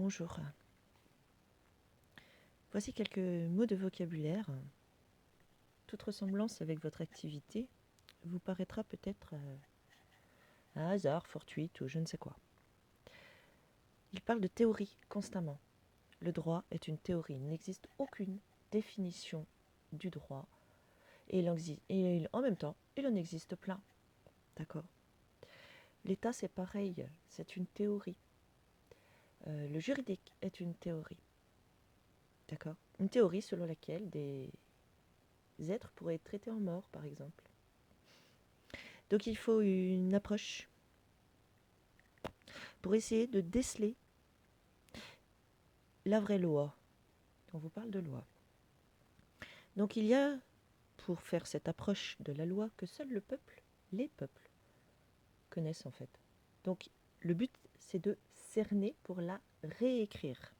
Bonjour. Voici quelques mots de vocabulaire. Toute ressemblance avec votre activité vous paraîtra peut-être un hasard, fortuite ou je ne sais quoi. Il parle de théorie constamment. Le droit est une théorie. Il n'existe aucune définition du droit. Et en même temps, il en existe plein. D'accord ? L'État, c'est pareil. C'est une théorie. Le juridique est une théorie. D'accord ? Une théorie selon laquelle des êtres pourraient être traités en mort, par exemple. Donc il faut une approche pour essayer de déceler la vraie loi. On vous parle de loi. Donc il y a, pour faire cette approche de la loi, que seul le peuple, les peuples, connaissent en fait. Donc le but, c'est de cerner pour la réécrire.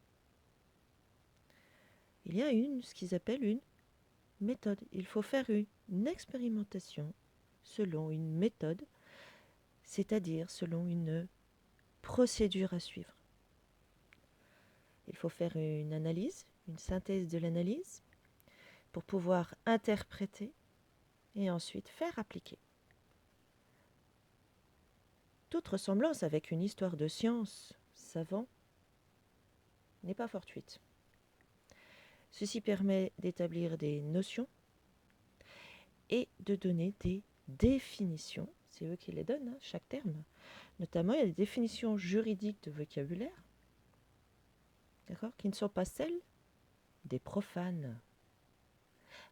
Il y a ce qu'ils appellent une méthode. Il faut faire une expérimentation selon une méthode, c'est-à-dire selon une procédure à suivre. Il faut faire une analyse, une synthèse de l'analyse, pour pouvoir interpréter et ensuite faire appliquer. Toute ressemblance avec une histoire de science savant n'est pas fortuite. Ceci permet d'établir des notions et de donner des définitions. C'est eux qui les donnent, hein, chaque terme. Notamment, il y a des définitions juridiques de vocabulaire, d'accord, qui ne sont pas celles des profanes.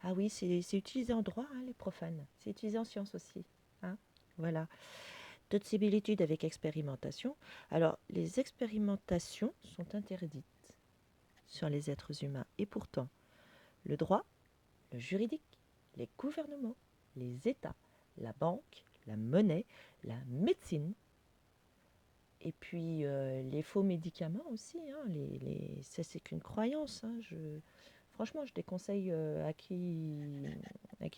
Ah oui, c'est utilisé en droit, hein, les profanes. C'est utilisé en science aussi. Hein, voilà. D'autres similitudes avec expérimentation. Alors, les expérimentations sont interdites sur les êtres humains. Et pourtant, le droit, le juridique, les gouvernements, les États, la banque, la monnaie, la médecine, et puis les faux médicaments aussi. Hein, ça, c'est qu'une croyance. Hein, franchement, je déconseille à qui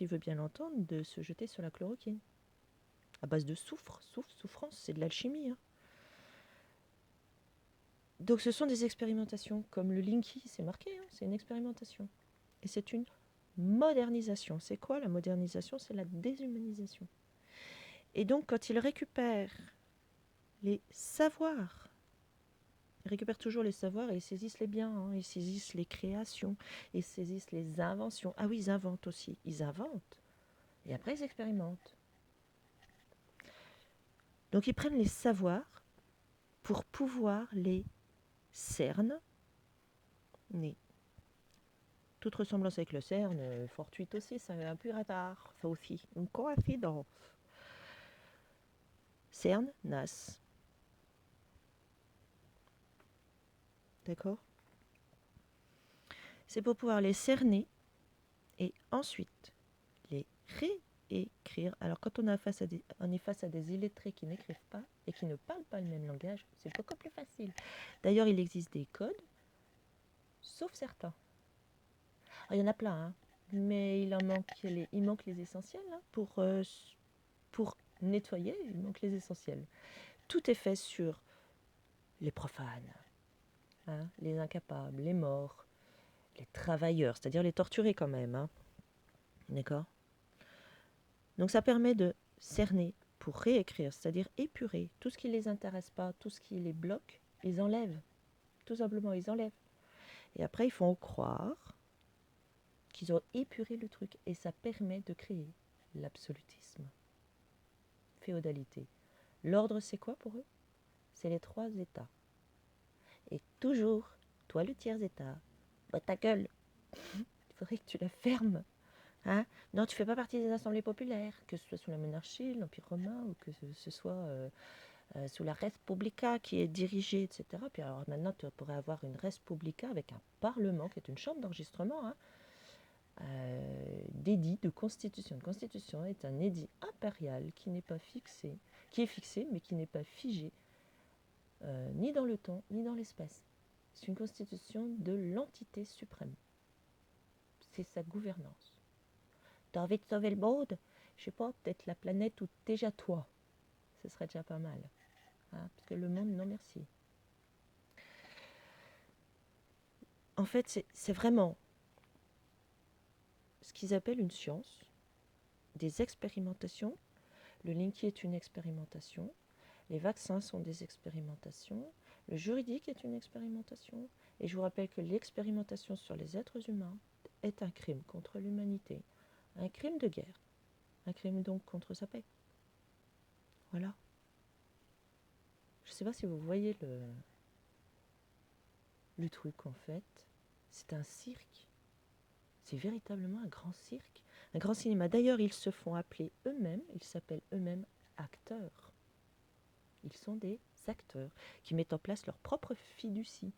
veut bien l'entendre de se jeter sur la chloroquine. À base de souffrance, c'est de l'alchimie. Hein. Donc ce sont des expérimentations, comme le Linky, c'est marqué, hein, c'est une expérimentation. Et c'est une modernisation. C'est quoi la modernisation ? C'est la déshumanisation. Et donc quand ils récupèrent les savoirs, ils récupèrent toujours les savoirs et ils saisissent les biens, hein, ils saisissent les créations, ils saisissent les inventions. Ah oui, ils inventent aussi, ils inventent. Et après ils expérimentent. Donc ils prennent les savoirs pour pouvoir les cerner. Toute ressemblance avec le CERN, fortuite aussi, c'est un peu retard, ça aussi, une coïncidence. CERN, NAS. D'accord ? C'est pour pouvoir les cerner et ensuite les réécrire. Alors quand on est face à des illettrés qui n'écrivent pas et qui ne parlent pas le même langage, c'est beaucoup plus facile. D'ailleurs, il existe des codes, sauf certains. Alors, il y en a plein, hein, mais il manque les essentiels. Hein, pour nettoyer, il manque les essentiels. Tout est fait sur les profanes, hein, les incapables, les morts, les travailleurs, c'est-à-dire les torturés quand même. Hein. D'accord ? Donc ça permet de cerner pour réécrire, c'est-à-dire épurer tout ce qui ne les intéresse pas, tout ce qui les bloque, ils enlèvent. Tout simplement, ils enlèvent. Et après, ils font croire qu'ils ont épuré le truc. Et ça permet de créer l'absolutisme. Féodalité. L'ordre, c'est quoi pour eux ? C'est les 3 états. Et toujours, toi le tiers état, bah ta gueule, il faudrait que tu la fermes. Hein ? Non, tu ne fais pas partie des assemblées populaires, que ce soit sous la monarchie, l'Empire romain, ou que ce soit sous la Res Publica qui est dirigée, etc. Puis alors maintenant, tu pourrais avoir une Res Publica avec un parlement qui est une chambre d'enregistrement, hein, d'édit de constitution. Une constitution est un édit impérial qui n'est pas fixé, qui est fixé mais qui n'est pas figé, ni dans le temps, ni dans l'espace. C'est une constitution de l'entité suprême. C'est sa gouvernance. T'as envie de sauver le monde ? Je sais pas, peut-être la planète ou déjà toi. Ce serait déjà pas mal. Hein, parce que le monde, non merci. En fait, c'est vraiment ce qu'ils appellent une science, des expérimentations. Le Linky est une expérimentation. Les vaccins sont des expérimentations. Le juridique est une expérimentation. Et je vous rappelle que l'expérimentation sur les êtres humains est un crime contre l'humanité, un crime de guerre, un crime donc contre sa paix. Voilà. Je ne sais pas si vous voyez le truc en fait. C'est un cirque. C'est véritablement un grand cirque, un grand cinéma. D'ailleurs, ils se font appeler eux-mêmes, ils s'appellent eux-mêmes acteurs. Ils sont des acteurs qui mettent en place leur propre fiducie.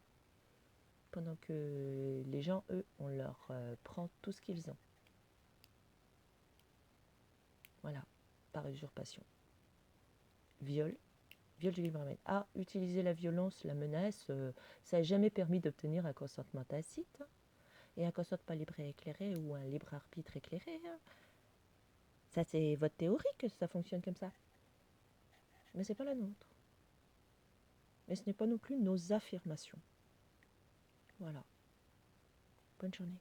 Pendant que les gens, eux, on leur prend tout ce qu'ils ont. Voilà, par usurpation. Viol, viol du libre arbitre. Ah, utiliser la violence, la menace, ça n'a jamais permis d'obtenir un consentement tacite. Et un consentement libre et éclairé ou un libre arbitre éclairé. Ça, c'est votre théorie que ça fonctionne comme ça. Mais c'est pas la nôtre. Mais ce n'est pas non plus nos affirmations. Voilà. Bonne journée.